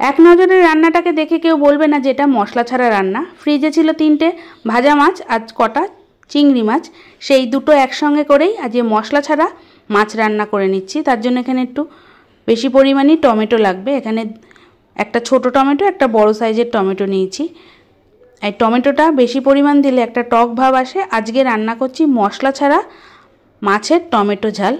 এক নজরে রান্নাটাকে দেখে কেউ বলবে না যে এটা মশলা ছাড়া রান্না। ফ্রিজে ছিল 3টে ভাজা মাছ আর কটা চিংড়ি মাছ, সেই দুটো একসঙ্গে করেই আজ মশলা ছাড়া মাছ রান্না করে নিচ্ছি। তার জন্য এখানে একটু বেশি পরিমাণে টমেটো লাগবে। এখানে একটা ছোট টমেটো, একটা বড় সাইজের টমেটো নিয়েছি। এই টমেটোটা বেশি পরিমাণ দিলে একটা টক ভাব আসে। আজকে রান্না করছি মশলা ছাড়া মাছের টমেটো ঝাল,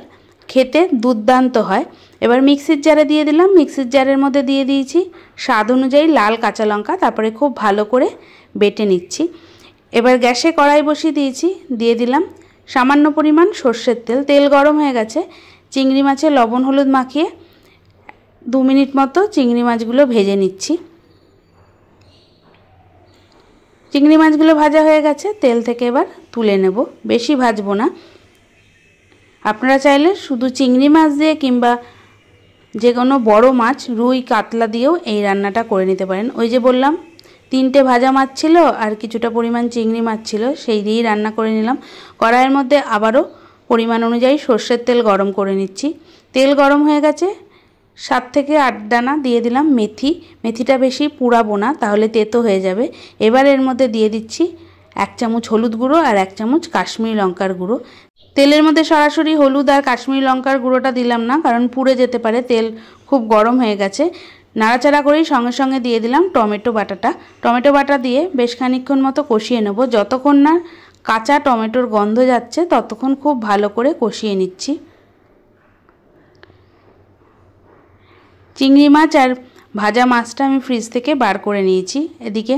খেতে দুর্দান্ত হয়। এবার মিক্সির জারে দিয়ে দিলাম। মিক্সির জারের মধ্যে দিয়ে দিয়েছি স্বাদ অনুযায়ী লাল কাঁচা লঙ্কা, তারপরে খুব ভালো করে বেটে নিচ্ছি। এবার গ্যাসে কড়াই বসিয়ে দিয়েছি, দিয়ে দিলাম সামান্য পরিমাণ সর্ষের তেল। তেল গরম হয়ে গেছে। চিংড়ি মাছে লবণ হলুদ মাখিয়ে 2 মিনিট মতো চিংড়ি মাছগুলো ভেজে নিচ্ছি। চিংড়ি মাছগুলো ভাজা হয়ে গেছে, তেল থেকে এবার তুলে নেব, বেশি ভাজবো না। আপনারা চাইলে শুধু চিংড়ি মাছ দিয়ে কিংবা যে কোনো বড় মাছ, রুই কাতলা দিয়েও এই রান্নাটা করে নিতে পারেন। ওই যে বললাম 3টে ভাজা মাছ ছিল আর কিছুটা পরিমাণ চিংড়ি মাছ ছিল, সেই দিয়েই রান্না করে নিলাম। কড়াইয়ের মধ্যে আবারও পরিমাণ অনুযায়ী সর্ষের তেল গরম করে নিচ্ছি। তেল গরম হয়ে গেছে, 7 থেকে 8 দানা দিয়ে দিলাম মেথি। মেথিটা বেশি পুড়াবো না, তাহলে তেতো হয়ে যাবে। এবার এর মধ্যে দিয়ে দিচ্ছি 1 চামচ হলুদ গুঁড়ো আর 1 চামচ কাশ্মীরি লঙ্কার গুঁড়ো। তেলের মধ্যে সরাসরি হলুদ আর কাশ্মীরি লঙ্কার গুঁড়োটা দিলাম না, কারণ পুড়ে যেতে পারে। তেল খুব গরম হয়ে গেছে। নাড়াচাড়া করেই সঙ্গে সঙ্গে দিয়ে দিলাম টমেটো বাটাটা। টমেটো বাটা দিয়ে বেশ খানিকক্ষণ মতো কষিয়ে নেব। যতক্ষণ না কাঁচা টমেটোর গন্ধ যাচ্ছে ততক্ষণ খুব ভালো করে কষিয়ে নিচ্ছি। চিংড়ি মাছ আর ভাজা মাছটা আমি ফ্রিজ থেকে বার করে নিয়েছি। এদিকে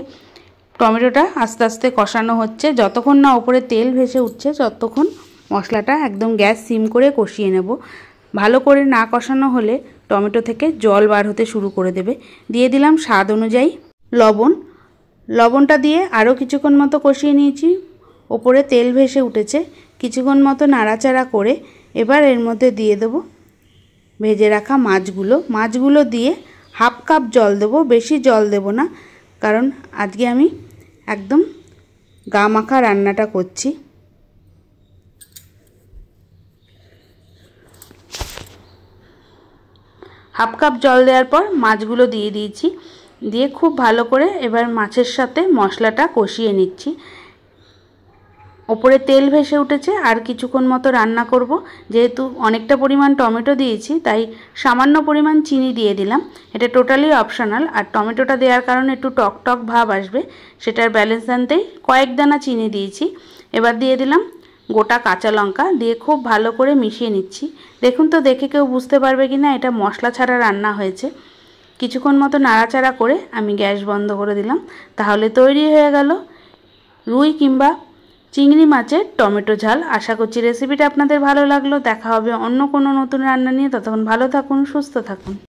টমেটোটা আস্তে আস্তে কষানো হচ্ছে। যতক্ষণ না উপরে তেল ভেসে উঠছে ততক্ষণ মশলাটা একদম গ্যাস সিম করে কষিয়ে নেব। ভালো করে না কষানো হলে টমেটো থেকে জল বার হতে শুরু করে দেবে। দিয়ে দিলাম স্বাদ অনুযায়ী লবণ। লবণটা দিয়ে আরও কিছুক্ষণ মতো কষিয়ে নিয়েছি। ওপরে তেল ভেসে উঠেছে। কিছুক্ষণ মতো নাড়াচাড়া করে এবার এর মধ্যে দিয়ে দেবো ভেজে রাখা মাছগুলো। মাছগুলো দিয়ে 1/2 কাপ জল দেবো, বেশি জল দেব না, কারণ আজকে আমি একদম গা মাখা রান্নাটা করছি। হাফ কাপ জল দেওয়ার পর মাছগুলো দিয়ে দিয়েছি। দিয়ে খুব ভালো করে এবার মাছের সাথে মশলাটা কষিয়ে নিচ্ছি। ওপরে তেল ভেসে উঠেছে, আর কিছুক্ষণ মতো রান্না করব। যেহেতু অনেকটা পরিমাণ টমেটো দিয়েছি তাই সামান্য পরিমাণ চিনি দিয়ে দিলাম। এটা টোটালি অপশনাল। আর টমেটোটা দেওয়ার কারণে একটু টক টক ভাব আসবে, সেটার ব্যালেন্স আনতেই কয়েক দানা চিনি দিয়েছি। এবার দিয়ে দিলাম গোটা কাঁচা লঙ্কা, দিয়ে খুব ভালো করে মিশিয়ে নিচ্ছি। দেখুন তো দেখে কেউ বুঝতে পারবে কি না এটা মশলা ছাড়া রান্না হয়েছে। কিছুক্ষণ মতো নাড়াচাড়া করে আমি গ্যাস বন্ধ করে দিলাম। তাহলে তৈরি হয়ে গেল রুই কিংবা চিংড়ি মাছের টমেটো ঝাল। আশা করছি রেসিপিটা আপনাদের ভালো লাগলো। দেখা হবে অন্য কোনো নতুন রান্না নিয়ে। ততক্ষণ ভালো থাকুন, সুস্থ থাকুন।